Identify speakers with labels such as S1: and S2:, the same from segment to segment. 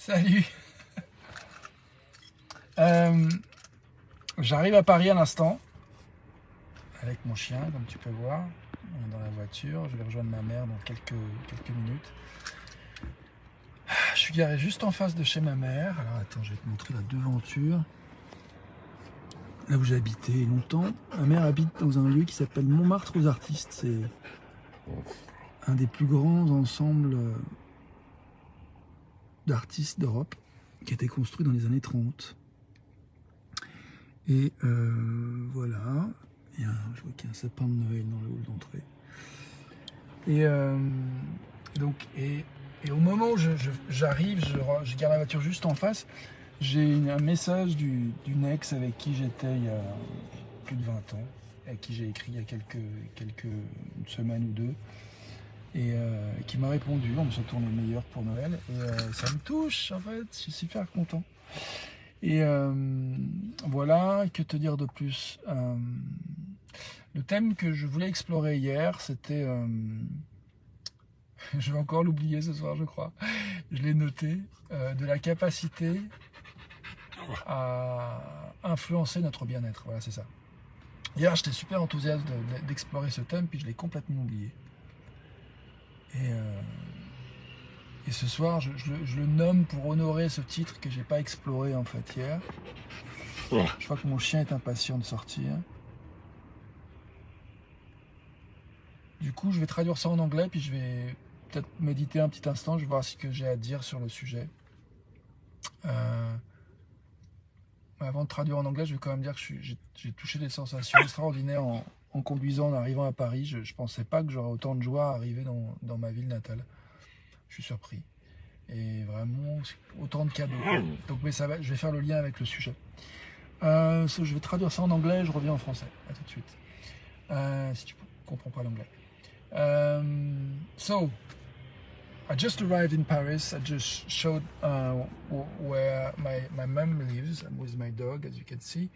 S1: Salut. J'arrive à Paris à l'instant avec mon chien, comme tu peux voir. On est dans la voiture. Je vais rejoindre ma mère dans quelques minutes. Je suis garé juste en face de chez ma mère. Alors attends, je vais te montrer la devanture. Là où j'ai habité longtemps. Ma mère habite dans un lieu qui s'appelle Montmartre aux Artistes. C'est un des plus grands ensembles d'artistes d'Europe qui a été construit dans les années 30. Et voilà, je vois qu'il y a un sapin de Noël dans le hall d'entrée. Et au moment où j'arrive, je garde la voiture juste en face, j'ai un message d'une ex avec qui j'étais il y a plus de 20 ans, à qui j'ai écrit il y a une semaine ou deux, et qui m'a répondu, on me souhaite les meilleurs pour Noël, et ça me touche en fait, je suis super content. Et voilà, que te dire de plus? Le thème que je voulais explorer hier, c'était... je vais encore l'oublier ce soir, je crois. Je l'ai noté. De la capacité à influencer notre bien-être. Voilà, c'est ça. Hier, j'étais super enthousiaste d'explorer ce thème, puis je l'ai complètement oublié. Et ce soir, je le nomme pour honorer ce titre que j'ai pas exploré en fait hier. Je crois que mon chien est impatient de sortir. Du coup, je vais traduire ça en anglais, puis je vais peut-être méditer un petit instant, je vais voir ce que j'ai à dire sur le sujet. Avant de traduire en anglais, je vais quand même dire que j'ai touché des sensations extraordinaires en conduisant, en arrivant à Paris. Je ne pensais pas que j'aurais autant de joie à arriver dans ma ville natale. Je suis surpris. Et vraiment, autant de cadeaux. Donc, mais ça va, je vais faire le lien avec le sujet. Je vais traduire ça en anglais, je reviens en français. À tout de suite. Si tu ne comprends pas l'anglais. So, I just arrived in Paris. I just showed where my mum lives with my dog, as you can see.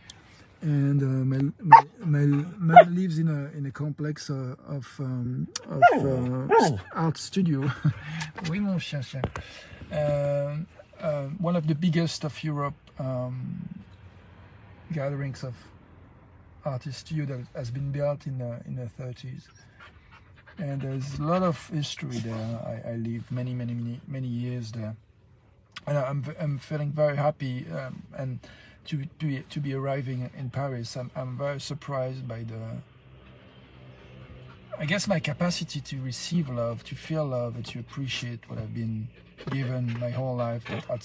S1: And my mum lives in a complex of art studio. Oui, mon chien. One of the biggest of Europe gatherings of artist studio that has been built in the 30s. And there's a lot of history there. I lived many years there, and I'm feeling very happy and to be arriving in Paris. I'm very surprised by I guess my capacity to receive love, to feel love, and to appreciate what I've been given my whole life. That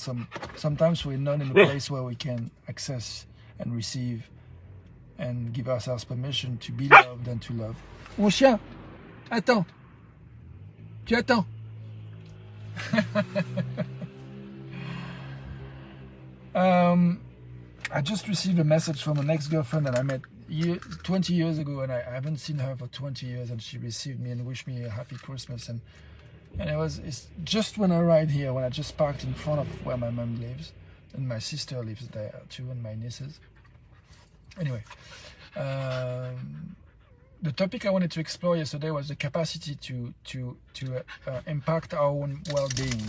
S1: sometimes we're not in a place where we can access and receive and give ourselves permission to be loved and to love. Mon chien. Attends. Tu attends. I just received a message from an ex-girlfriend that I met 20 years ago, and I haven't seen her for 20 years, and she received me and wished me a happy Christmas. And it's just when I arrived here, when I just parked in front of where my mom lives, and my sister lives there too, and my nieces. Anyway. The topic I wanted to explore yesterday was the capacity to impact our own well-being.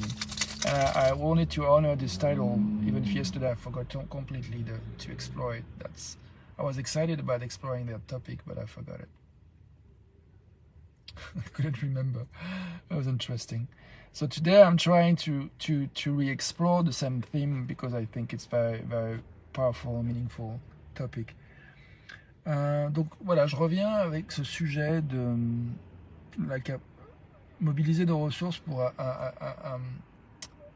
S1: I wanted to honor this title, even if yesterday I forgot completely to explore it. I was excited about exploring that topic, but I forgot it. I couldn't remember. That was interesting. So today I'm trying to re-explore the same theme because I think it's very, very powerful, meaningful topic. Donc voilà, je reviens avec ce sujet de mobiliser nos ressources pour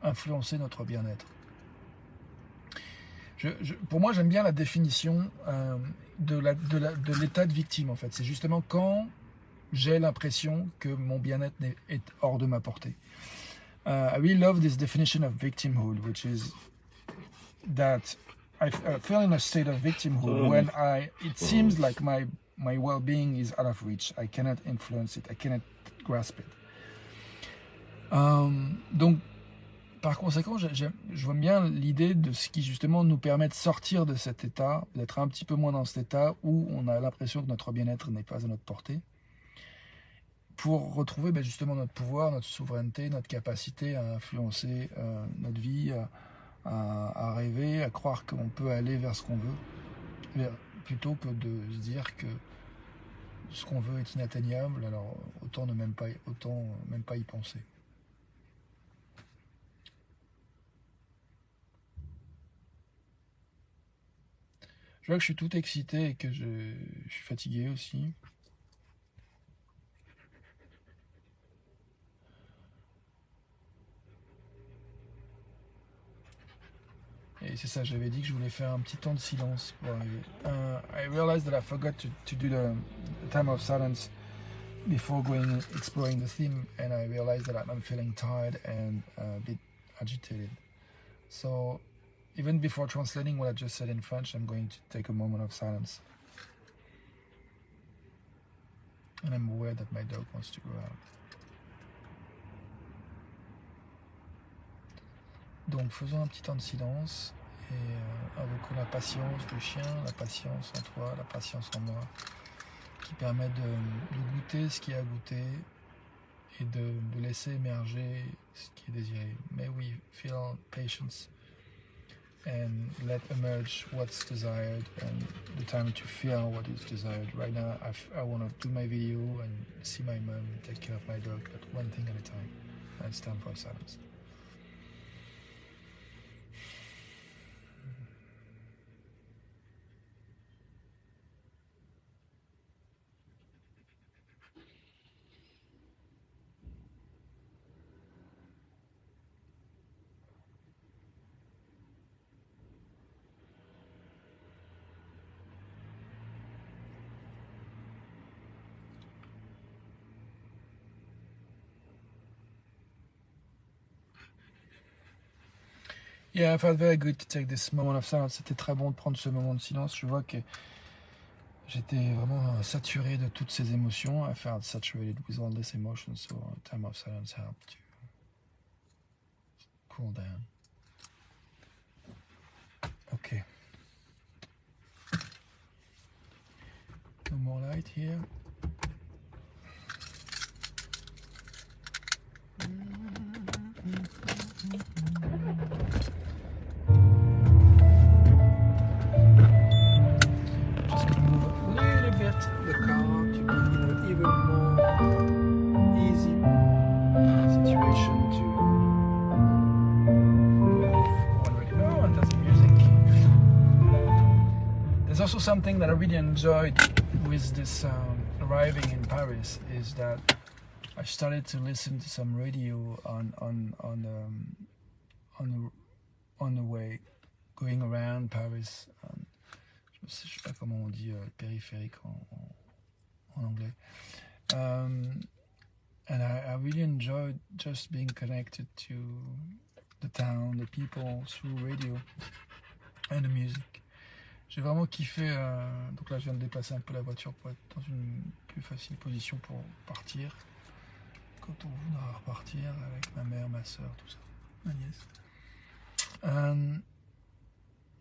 S1: influencer notre bien-être. Pour moi, j'aime bien la définition de l'état de victime, en fait. C'est justement quand j'ai l'impression que mon bien-être est hors de ma portée. I really love this definition of victimhood, which is that I feel in a state of victimhood when it seems like my well-being is out of reach. I cannot influence it. I cannot grasp it. Donc, par conséquent, je vois bien l'idée de ce qui justement nous permet de sortir de cet état, d'être un petit peu moins dans cet état où on a l'impression que notre bien-être n'est pas à notre portée. pour retrouver justement notre pouvoir, notre souveraineté, notre capacité à influencer notre vie, à rêver, à croire qu'on peut aller vers ce qu'on veut, plutôt que de se dire que ce qu'on veut est inatteignable, alors autant même pas y penser. Je vois que je suis tout excité et que je suis fatigué aussi. Et c'est ça, j'avais dit que je voulais faire un petit temps de silence pour arriver. I realized that I forgot to do the time of silence before going exploring the theme, and I realized that I'm feeling tired and a bit agitated. So even before translating what I just said in French, I'm going to take a moment of silence. And I'm aware that my dog wants to go out. Donc faisons un petit temps de silence et invoquons la patience du chien, la patience en toi, la patience en moi, qui permet de goûter ce qui est à goûter et de laisser émerger ce qui est désiré. May we feel patience and let emerge what's desired and the time to feel what is desired. Right now I want to do my video and see my mom, take care of my dog, but one thing at a time. And it's time for silence. Yeah, I felt very good to take this moment of silence. C'était très bon de prendre ce moment de silence. Je vois que j'étais vraiment saturé de toutes ces émotions. I felt saturated with all these emotions, so time of silence helped to cool down. Okay. No more light here. Just gonna move a little bit the car to be in an even more easy situation to move already. Oh, and that's the music. There's also something that I really enjoyed with this arriving in Paris is that I started to listen to some radio on the way going around Paris. Je sais pas comment on dit périphérique en anglais. And I really enjoyed just being connected to the town, the people through radio and the music. J'ai vraiment kiffé. Donc là, je viens de déplacer un peu la voiture pour être dans une plus facile position pour partir. Quand on voudra repartir avec ma mère, ma soeur, tout ça, ma nièce.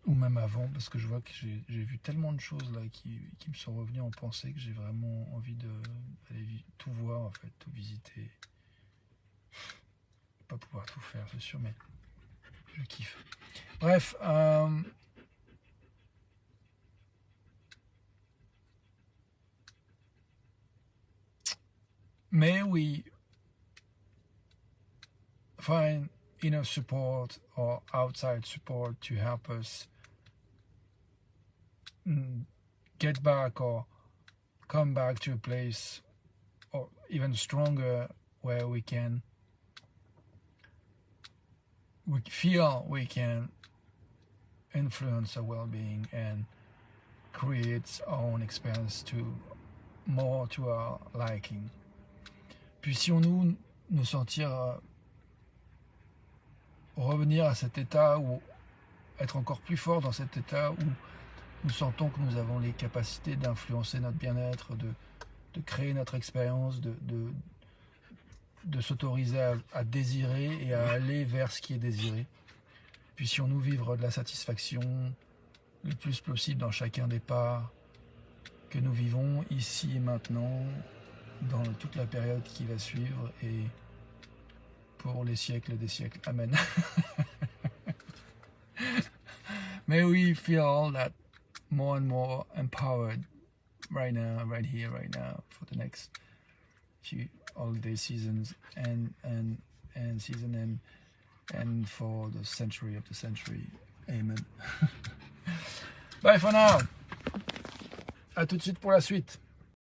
S1: Ou même avant, parce que je vois que j'ai vu tellement de choses là qui me sont revenues en pensée que j'ai vraiment envie d'aller tout voir, en fait, tout visiter. Pas pouvoir tout faire, c'est sûr, mais je kiffe. Bref, may we find inner support or outside support to help us get back or come back to a place or even stronger where we feel we can influence our well-being and create our own experience more to our liking. Puissions-nous nous sentir revenir à cet état ou être encore plus fort dans cet état où nous sentons que nous avons les capacités d'influencer notre bien-être, de créer notre expérience, de s'autoriser à désirer et à aller vers ce qui est désiré. Puissions-nous vivre de la satisfaction le plus possible dans chacun des pas que nous vivons ici et maintenant, dans toute la période qui va suivre et pour les siècles des siècles. Amen. May we feel that more and more empowered right now, right here, right now, for the next few holiday seasons and season and for the century of the century. Amen. Bye for now. À tout de suite pour la suite.